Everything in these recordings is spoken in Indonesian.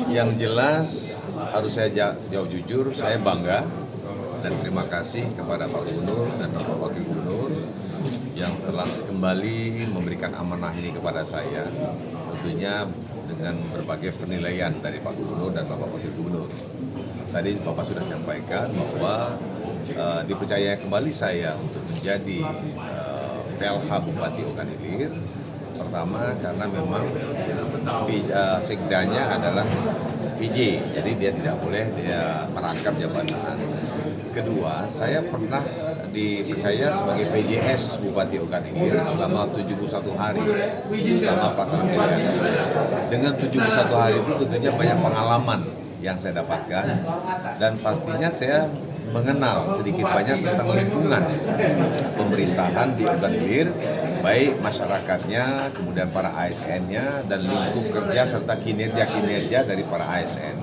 Yang jelas harus saya jawab jujur, saya bangga dan terima kasih kepada Pak Gubernur dan Bapak Wakil Gubernur yang telah kembali memberikan amanah ini kepada saya. Tentunya dengan berbagai penilaian dari Pak Gubernur dan Bapak Wakil Gubernur. Tadi Bapak sudah menyampaikan bahwa dipercaya kembali saya untuk menjadi PLH Bupati Ogan Ilir. Pertama karena memang sekdanya adalah PJ, jadi dia tidak boleh merangkap jabatan. Kedua, saya pernah dipercaya sebagai PJS Bupati Ogan Ilir selama 71 hari selama pelaksanaan pilihan. Dengan 71 hari itu tentunya banyak pengalaman yang saya dapatkan dan pastinya saya mengenal sedikit banyak tentang lingkungan pemerintahan di Ogan Ilir, baik masyarakatnya, kemudian para ASN-nya, dan lingkup kerja serta kinerja-kinerja dari para ASN.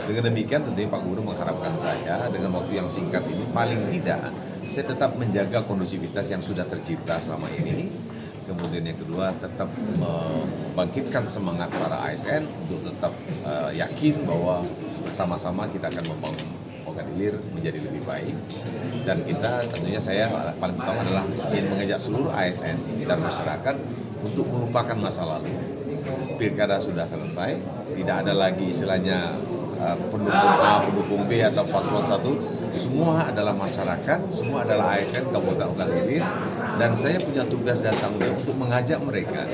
Dengan demikian tentunya Pak Gubernur mengharapkan saya dengan waktu yang singkat ini paling tidak saya tetap menjaga kondusivitas yang sudah tercipta selama ini. Kemudian yang kedua tetap membangkitkan semangat para ASN untuk tetap yakin bahwa bersama-sama kita akan membangun Ogan Ilir menjadi lebih baik, dan kita tentunya saya paling utama adalah ingin mengajak seluruh ASN dan masyarakat untuk melupakan masa lalu. Pilkada sudah selesai, tidak ada lagi istilahnya pendukung A, pendukung B atau paslon 1. Semua adalah masyarakat, semua adalah ASN Kabupaten Ogan Ilir, dan saya punya tugas dan tanggung jawab untuk mengajak mereka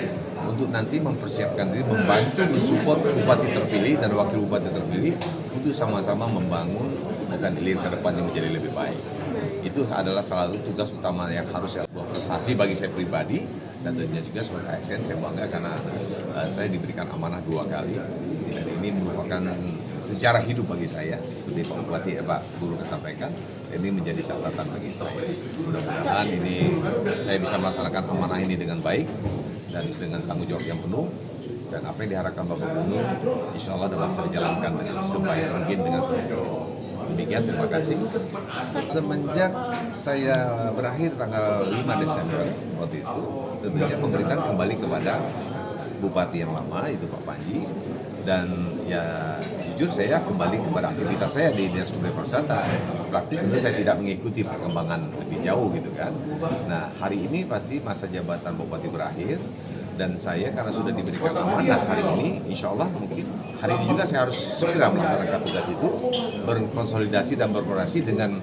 untuk nanti mempersiapkan diri, membantu mensupport bupati terpilih dan wakil bupati terpilih untuk sama-sama membangun Ogan Ilir ke depan yang menjadi lebih baik. Itu adalah salah satu tugas utama yang harus saya buat prestasi bagi saya pribadi, dan tentunya juga sebagai ASN saya bangga karena saya diberikan amanah 2 kali, dan ini merupakan sejarah hidup bagi saya seperti Pak Bupati Pak Guru sampaikan. Ini menjadi catatan bagi saya. Mudah-mudahan ini saya bisa melaksanakan amanah ini dengan baik dan dengan tanggung jawab yang penuh, dan apa yang diharapkan Bapak Gubernur insya Allah dapat saya jalankan dengan sebaik mungkin dengan demikian. Terima kasih. Semenjak saya berakhir tanggal 5 Desember waktu itu, tentunya pemerintahan kembali kepada Bupati yang lama, itu Pak Panji, dan ya jujur saya kembali kepada aktivitas saya di Dinas Kebudayaan Pariwisata. Praktis tentu saya tidak mengikuti perkembangan lebih jauh gitu kan. Nah hari ini pasti masa jabatan Bupati berakhir, dan saya karena sudah diberikan amanah hari ini, insya Allah mungkin hari ini juga saya harus segera melaksanakan tugas itu, berkonsolidasi dan berkoordinasi dengan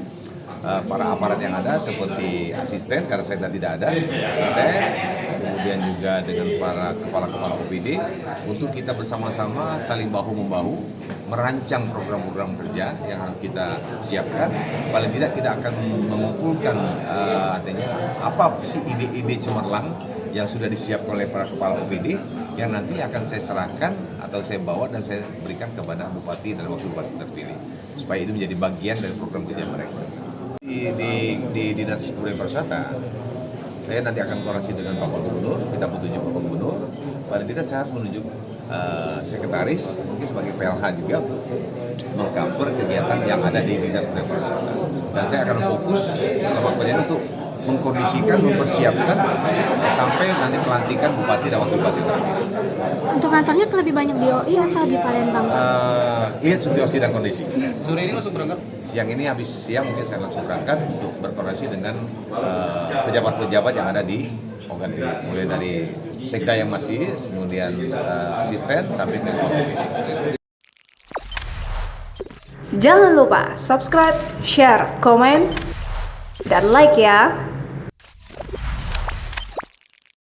para aparat yang ada seperti asisten, karena saya tidak ada asisten, kemudian juga dengan para kepala-kepala OPD untuk kita bersama-sama saling bahu-membahu merancang program-program kerja yang harus kita siapkan. Paling tidak kita akan mengumpulkan artinya apa sih ide-ide cemerlang yang sudah disiapkan oleh para kepala OPD yang nanti akan saya serahkan atau saya bawa dan saya berikan kepada bupati dan wakil bupati terpilih supaya itu menjadi bagian dari program kerja mereka. Di Dinas Kebudayaan Pariwisata, saya nanti akan koordinasi dengan Bapak Gubernur, kita menunjuk Bapak Gubernur, paling tidak saya harus menunjuk sekretaris, mungkin sebagai PLH juga untuk mengcover kegiatan yang ada di Dinas Kebudayaan Pariwisata. Dan saya akan fokus selama pekerjaan untuk mengkondisikan, mempersiapkan sampai nanti pelantikan bupati dan wakil bupati terpilih. Untuk kantornya lebih banyak di OI atau di Palembang? Lihat situasi dan kondisi. Sore ini langsung berangkat? Siang ini habis siang mungkin saya langsung berangkat untuk berkoordinasi dengan pejabat-pejabat yang ada di Ogan Ilir, mulai dari sekda yang masih, kemudian asisten sampai ke OPD. Jangan lupa subscribe, share, komen, dan like ya.